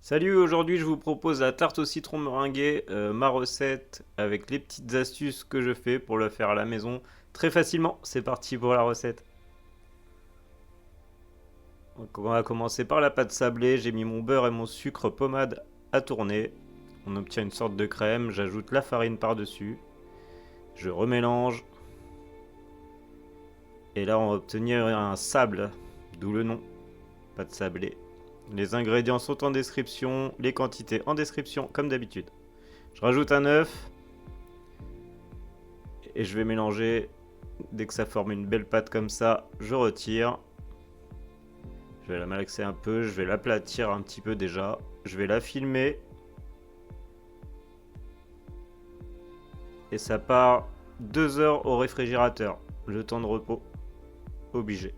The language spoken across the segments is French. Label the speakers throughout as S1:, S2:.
S1: Salut, aujourd'hui je vous propose la tarte au citron meringuée, ma recette avec les petites astuces que je fais pour le faire à la maison très facilement. C'est parti pour la recette. Donc, on va commencer par la pâte sablée, j'ai mis mon beurre et mon sucre pommade à tourner. On obtient une sorte de crème, j'ajoute la farine par-dessus, je remélange et là on va obtenir un sable, d'où le nom, pâte sablée. Les ingrédients sont en description, les quantités en description comme d'habitude. Je rajoute un œuf et je vais mélanger. Dès que ça forme une belle pâte comme ça, je retire. Je vais la malaxer un peu, je vais l'aplatir un petit peu déjà. Je vais la filmer. Et ça part 2 heures au réfrigérateur. Le temps de repos obligé.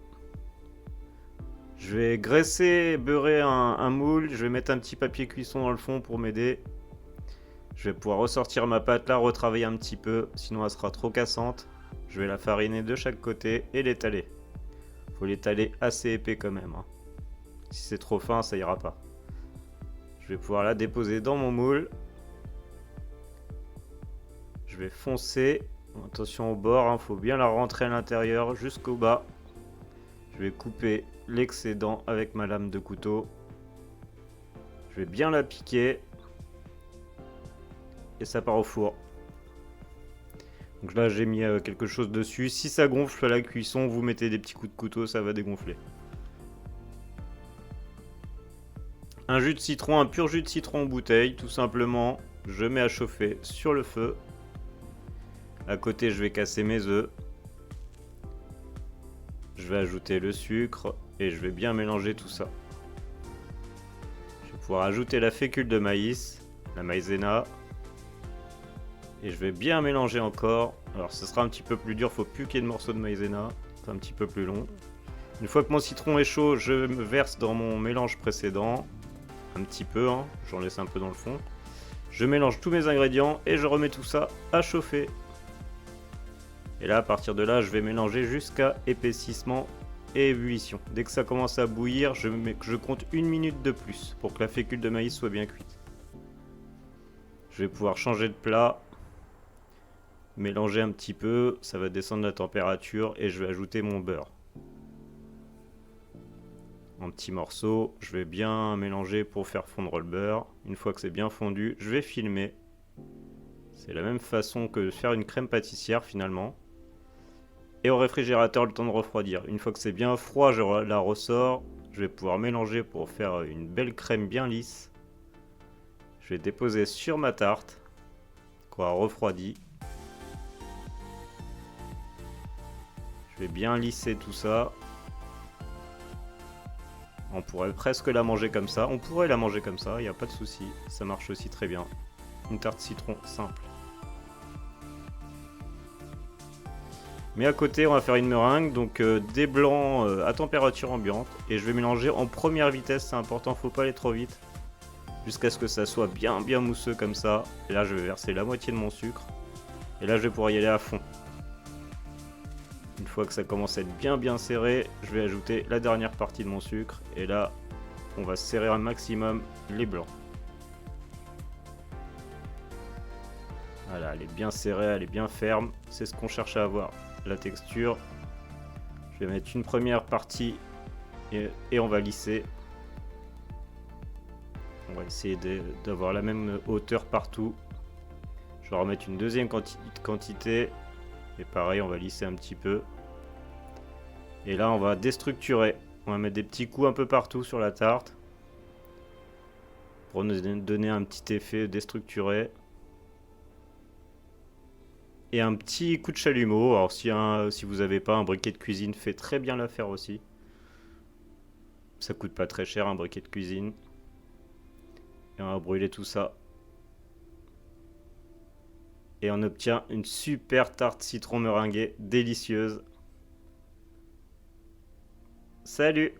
S1: Je vais graisser, beurrer un moule. Je vais mettre un petit papier cuisson dans le fond pour m'aider. Je vais pouvoir ressortir ma pâte là, retravailler un petit peu, sinon elle sera trop cassante. Je vais la fariner de chaque côté et l'étaler. Faut l'étaler assez épais quand même, hein. Si c'est trop fin, ça ira pas. Je vais pouvoir la déposer dans mon moule. Je vais foncer. Attention au bord, hein, faut bien la rentrer à l'intérieur jusqu'au bas. Je vais couper l'excédent avec ma lame de couteau. Je vais bien la piquer. Et ça part au four. Donc là j'ai mis quelque chose dessus. Si ça gonfle à la cuisson, vous mettez des petits coups de couteau, ça va dégonfler. Un jus de citron, un pur jus de citron en bouteille, tout simplement. Je mets à chauffer sur le feu. À côté, je vais casser mes œufs. Je vais ajouter le sucre et je vais bien mélanger tout ça. Je vais pouvoir ajouter la fécule de maïs, la maïzena. Et je vais bien mélanger encore. Alors ce sera un petit peu plus dur, faut plus qu'il y ait de morceaux de maïzena. C'est un petit peu plus long. Une fois que mon citron est chaud, je me verse dans mon mélange précédent. Un petit peu, hein, j'en laisse un peu dans le fond. Je mélange tous mes ingrédients et je remets tout ça à chauffer. Et là, à partir de là, je vais mélanger jusqu'à épaississement et ébullition. Dès que ça commence à bouillir, je compte 1 minute de plus pour que la fécule de maïs soit bien cuite. Je vais pouvoir changer de plat, mélanger un petit peu, ça va descendre la température et je vais ajouter mon beurre. En petits morceaux, je vais bien mélanger pour faire fondre le beurre. Une fois que c'est bien fondu, je vais filmer. C'est la même façon que de faire une crème pâtissière finalement. Et au réfrigérateur, le temps de refroidir. Une fois que c'est bien froid, je la ressors. Je vais pouvoir mélanger pour faire une belle crème bien lisse. Je vais déposer sur ma tarte, quoi, refroidi. Je vais bien lisser tout ça. On pourrait presque la manger comme ça. On pourrait la manger comme ça, il n'y a pas de souci. Ça marche aussi très bien. Une tarte citron simple. Mais à côté, on va faire une meringue, donc des blancs à température ambiante. Et je vais mélanger en première vitesse, c'est important, faut pas aller trop vite. Jusqu'à ce que ça soit bien mousseux comme ça. Et là, je vais verser la moitié de mon sucre. Et là, je vais pouvoir y aller à fond. Une fois que ça commence à être bien serré, je vais ajouter la dernière partie de mon sucre. Et là, on va serrer un maximum les blancs. Voilà, elle est bien serrée, elle est bien ferme. C'est ce qu'on cherche à avoir. La texture. Je vais mettre une première partie et on va lisser. On va essayer d'avoir la même hauteur partout. Je vais remettre une deuxième quantité. Et pareil, on va lisser un petit peu. Et là, on va déstructurer. On va mettre des petits coups un peu partout sur la tarte. Pour nous donner un petit effet déstructuré. Et un petit coup de chalumeau. Alors si vous n'avez pas un briquet de cuisine, fait très bien l'affaire aussi. Ça coûte pas très cher un briquet de cuisine. Et on va brûler tout ça. Et on obtient une super tarte citron meringuée délicieuse. Salut!